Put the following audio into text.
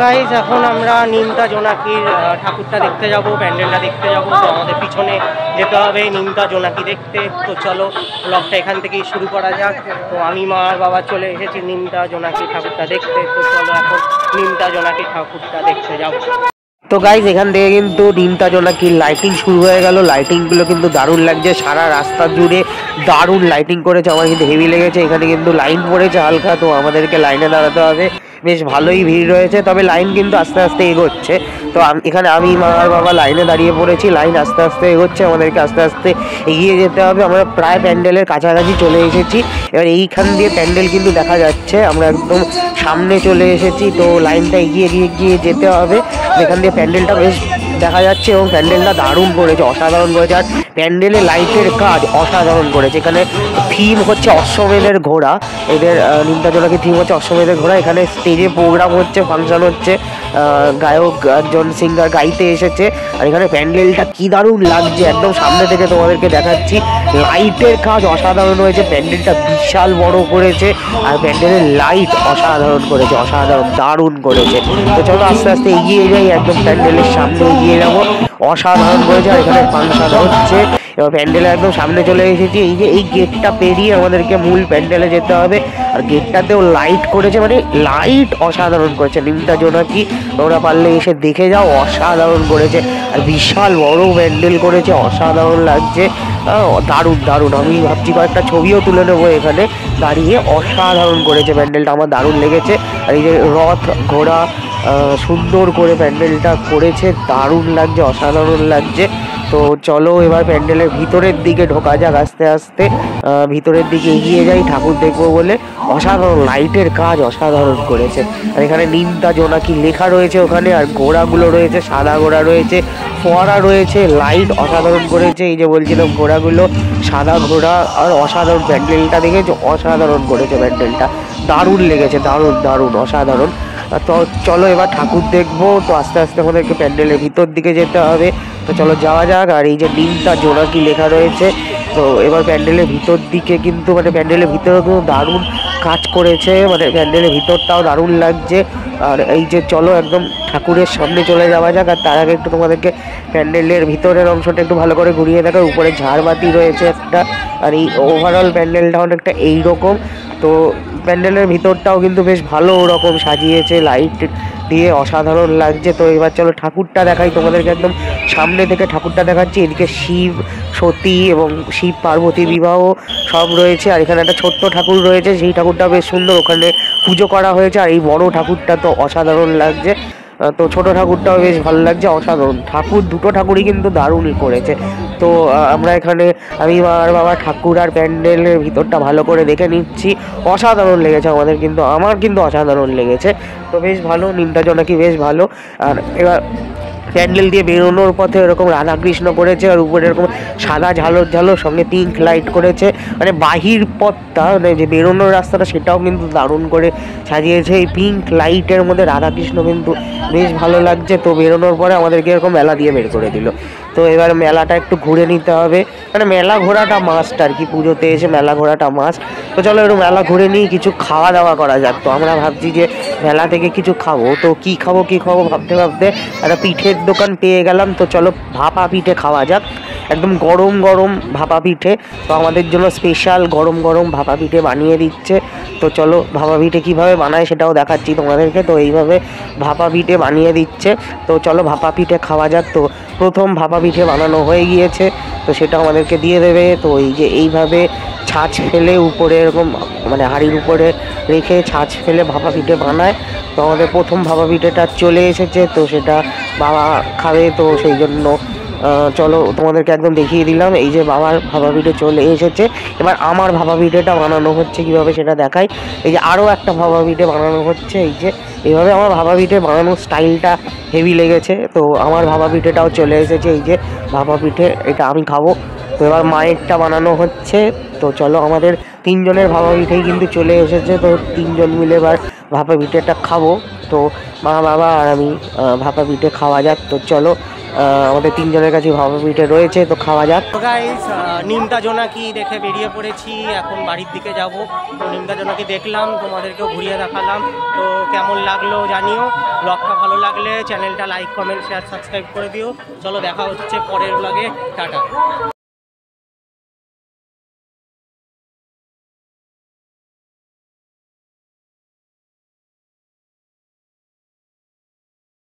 Guys এখন আমরা নিমতা জোনাকির ঠাকুরটা দেখতে যাব, প্যান্ডেলটা দেখতে যাব। তো আমাদের পিছনে যেতে হবে নিমতা জোনাকি দেখতে। তো চলো ব্লগটা এখান থেকেই শুরু করা যাক। তো আমি মা আর বাবা চলে এসেছি নিমতা জোনাকি ঠাকুরটা দেখতে। তো চলো এখন নিমতা জোনাকি ঠাকুরটা দেখতে যাব। তো গাইস এখান থেকে কিন্তু নিমতা জোনাকির লাইটিং শুরু হয়ে গেল। লাইটিংগুলো কিন্তু দারুণ লাগছে, সারা রাস্তা জুড়ে দারুণ লাইটিং করেছে। আমার কিন্তু হেভি লেগেছে। এখানে কিন্তু লাইন পড়েছে হালকা, তো আমাদেরকে লাইনে দাঁড়াতে হবে। বেশ ভালোই ভিড় রয়েছে, তবে লাইন কিন্তু আস্তে আস্তে এগোচ্ছে। তো এখানে আমি মা আর বাবা লাইনে দাঁড়িয়ে পড়েছি। লাইন আস্তে আস্তে এগোচ্ছে, আমাদেরকে আস্তে আস্তে এগিয়ে যেতে হবে। আমরা প্রায় প্যান্ডেলের কাছাকাছি চলে এসেছি। এবার এইখান দিয়ে প্যান্ডেল কিন্তু দেখা যাচ্ছে, আমরা একদম সামনে চলে এসেছি। তো লাইনটা এগিয়ে এগিয়ে যেতে হবে। যেখান দিয়ে প্যান্ডেলটা বেশ দেখা যাচ্ছে এবং প্যান্ডেলটা দারুণ করেছে, অসাধারণ করেছে। আর প্যান্ডেলে লাইটের কাজ অসাধারণ করেছে। এখানে থিম হচ্ছে অশ্বমেধের ঘোড়া। এদের নিমতা জোনাকি থিম হচ্ছে অশ্বমেধের ঘোড়া। এখানে স্টেজে প্রোগ্রাম হচ্ছে, ফাংশন হচ্ছে, গায়ক একজন সিঙ্গার গাইতে এসেছে। আর এখানে প্যান্ডেলটা কি দারুণ লাগছে, একদম সামনে থেকে তোমাদেরকে দেখাচ্ছি। লাইটের কাজ অসাধারণ হয়েছে, প্যান্ডেলটা বিশাল বড় করেছে। আর প্যান্ডেলের লাইট অসাধারণ করেছে, অসাধারণ দারুণ করেছে। তো চলো আস্তে আস্তে এগিয়ে যাই, একদম প্যান্ডেলের সামনে এগিয়ে যাবো। অসাধারণ করেছে। আর এখানে ফাংশন হচ্ছে। এবার প্যান্ডেলে একদম সামনে চলে এসেছি। এই যে এই গেটটা পেরিয়ে আমাদেরকে মূল প্যান্ডেলে যেতে হবে। আর গেটটাতেও লাইট করেছে, মানে লাইট অসাধারণ করেছে নিমতা জোনাকি। তোমরা পারলে এসে দেখে যাও, অসাধারণ করেছে। আর বিশাল বড় প্যান্ডেল করেছে, অসাধারণ লাগছে, দারুণ দারুণ। আমি ভাবছি কয়েকটা ছবিও তুলে নেবো এখানে দাঁড়িয়ে। অসাধারণ করেছে প্যান্ডেলটা, আমার দারুণ লেগেছে। আর এই যে রথ ঘোড়া সুন্দর করে প্যান্ডেলটা করেছে, দারুণ লাগছে, অসাধারণ লাগছে। তো চলো এবার প্যান্ডেলের ভিতরের দিকে ঢোকা যাক আস্তে আস্তে। ভিতরের দিকে এগিয়ে যাই ঠাকুর দেখবো বলে। অসাধারণ লাইটের কাজ অসাধারণ করেছে। আর এখানে নিমতা জোনাকি লেখা রয়েছে ওখানে। আর ঘোড়াগুলো রয়েছে, সাদা ঘোড়া রয়েছে, ফোয়ারা রয়েছে, লাইট অসাধারণ করেছে। এই যে বলছিলাম ঘোড়াগুলো, সাদা ঘোড়া। আর অসাধারণ প্যান্ডেলটা দেখেছো, অসাধারণ করেছে প্যান্ডেলটা, দারুণ লেগেছে, দারুণ দারুণ অসাধারণ। তো চলো এবার ঠাকুর দেখবো। তো আস্তে আস্তে আমাদেরকে প্যান্ডেলের ভিতর দিকে যেতে হবে। তো চলো যাওয়া যাক। আর এই যে নিমতা জোনাকি লেখা রয়েছে। তো এবার প্যান্ডেলের ভিতর দিকে কিন্তু মানে প্যান্ডেলের ভিতরেও কিন্তু দারুণ কাজ করেছে, মানে প্যান্ডেলের ভিতরটাও দারুণ লাগছে। আর এই যে চলো একদম ঠাকুরের সামনে চলে যাওয়া যাক। আর তার আগে একটু তোমাদেরকে প্যান্ডেলের ভিতরের অংশটা একটু ভালো করে ঘুরিয়ে দেখো। উপরে ঝাড়বাতি রয়েছে একটা। আর এই ওভারঅল প্যান্ডেলটা অনেকটা এইরকম। তো প্যান্ডেলের ভিতরটাও কিন্তু বেশ ভালো রকম সাজিয়েছে, লাইট দিয়ে অসাধারণ লাগছে। তো এবার চলো ঠাকুরটা দেখাই তোমাদেরকে, একদম সামনে থেকে ঠাকুরটা দেখাচ্ছি। এদিকে শিব সতী এবং শিব পার্বতী বিবাহ সব রয়েছে। আর এখানে একটা ছোট্ট ঠাকুর রয়েছে, সেই ঠাকুরটা বেশ সুন্দর, ওখানে পুজো করা হয়েছে। আর এই বড় ঠাকুরটা তো অসাধারণ লাগছে। তো ছোট ঠাকুরটাও বেশ ভালো লাগছে, অসাধারণ ঠাকুর। দুটো ঠাকুরই কিন্তু দারুণ করেছে। তো আমরা এখানে আমি আর বাবা ঠাকুর আর প্যান্ডেলের ভিতরটা ভালো করে দেখে নিচ্ছি। অসাধারণ লেগেছে আমাদের, কিন্তু আমার কিন্তু অসাধারণ লেগেছে। তো বেশ ভালো, নিমতা জোনাকি বেশ ভালো। আর এবার প্যান্ডেল দিয়ে বেরোনোর পথে এরকম রাধাকৃষ্ণ করেছে। আর উপরে এরকম সাদা ঝালর ঝালর সঙ্গে পিঙ্ক লাইট করেছে। মানে বাহির পথটা, মানে যে বেরোনোর রাস্তাটা, সেটাও কিন্তু দারুণ করে সাজিয়েছে। এই পিঙ্ক লাইটের মধ্যে রাধাকৃষ্ণ কিন্তু বেশ ভালো লাগছে। তো বেরোনোর পরে আমাদেরকে এরকম মেলা দিয়ে বের করে দিল। তো এবার মেলাটা একটু ঘুরে নিতে হবে, মানে মেলা ঘোরাটা মাস্ট আর কি, পুজোতে এসে মেলা ঘোরাটা মাস্ট। তো চলো একটু মেলা ঘুরে নিই, কিছু খাওয়া দাওয়া করা যাক। তো আমরা ভাবছি যে মেলা থেকে কিছু খাবো। তো কি খাবো ভাবতে ভাবতে একটা পিঠের দোকান পেয়ে গেলাম। তো চলো ভাপা পিঠে খাওয়া যাক, একদম গরম গরম ভাপা পিঠে। তো আমাদের জন্য স্পেশাল গরম গরম ভাপা পিঠে বানিয়ে দিচ্ছে। তো চলো ভাপা পিঠে কীভাবে বানায় সেটাও দেখাচ্ছি তোমাদেরকে। তো এইভাবে ভাপা পিঠে বানিয়ে দিচ্ছে। তো চলো ভাপা পিঠে খাওয়া যাক। তো প্রথম ভাপা পিঠে বানানো হয়ে গিয়েছে, তো সেটা আমাদেরকে দিয়ে দেবে। তো এই যে এইভাবে ছাঁচ ফেলে উপরে এরকম, মানে হাঁড়ির উপরে রেখে ছাঁচ ফেলে ভাপা পিঠে বানায়। তো আমাদের প্রথম ভাপা পিঠেটা চলে এসেছে, তো সেটা বাবা খাবে। তো সেই জন্য চলো তোমাদেরকে একদম দেখিয়ে দিলাম। এই যে বাবার ভাপা পিঠে চলে এসেছে। এবার আমার ভাপা পিঠেটা বানানো হচ্ছে, কীভাবে সেটা দেখাই। এই যে আরও একটা ভাপা পিঠে বানানো হচ্ছে। এই যে এইভাবে আমার ভাপা পিঠে বানানোর স্টাইলটা হেভি লেগেছে। তো আমার ভাপা পিঠেটাও চলে এসেছে। এই যে ভাপা পিঠে, এটা আমি খাবো। তো এবার মায়েরটা বানানো হচ্ছে। তো চলো আমাদের তিনজনের ভাপা পিঠেই কিন্তু চলে এসেছে। তো তিনজন মিলে এবার ভাপা পিঠেটা খাবো। তো মা বাবা আর আমি ভাপা পিঠে খাওয়া যাক। তো চলো আমাদের তিনজনের কাছে ভাপা পিঠে রয়েছে, তো খাওয়া যাক। তো গাইস নিমতা জোনাকি দেখে বেরিয়ে পড়েছি, এখন বাড়ির দিকে যাব। তো নিমতা জোনাকি দেখলাম, তোমাদেরকেও ঘুরিয়ে দেখালাম। তো কেমন লাগলো জানিও। ব্লগটা ভালো লাগলে চ্যানেলটা লাইক কমেন্ট শেয়ার সাবস্ক্রাইব করে দিও। চলো দেখা হচ্ছে পরের ব্লগে, টাটা।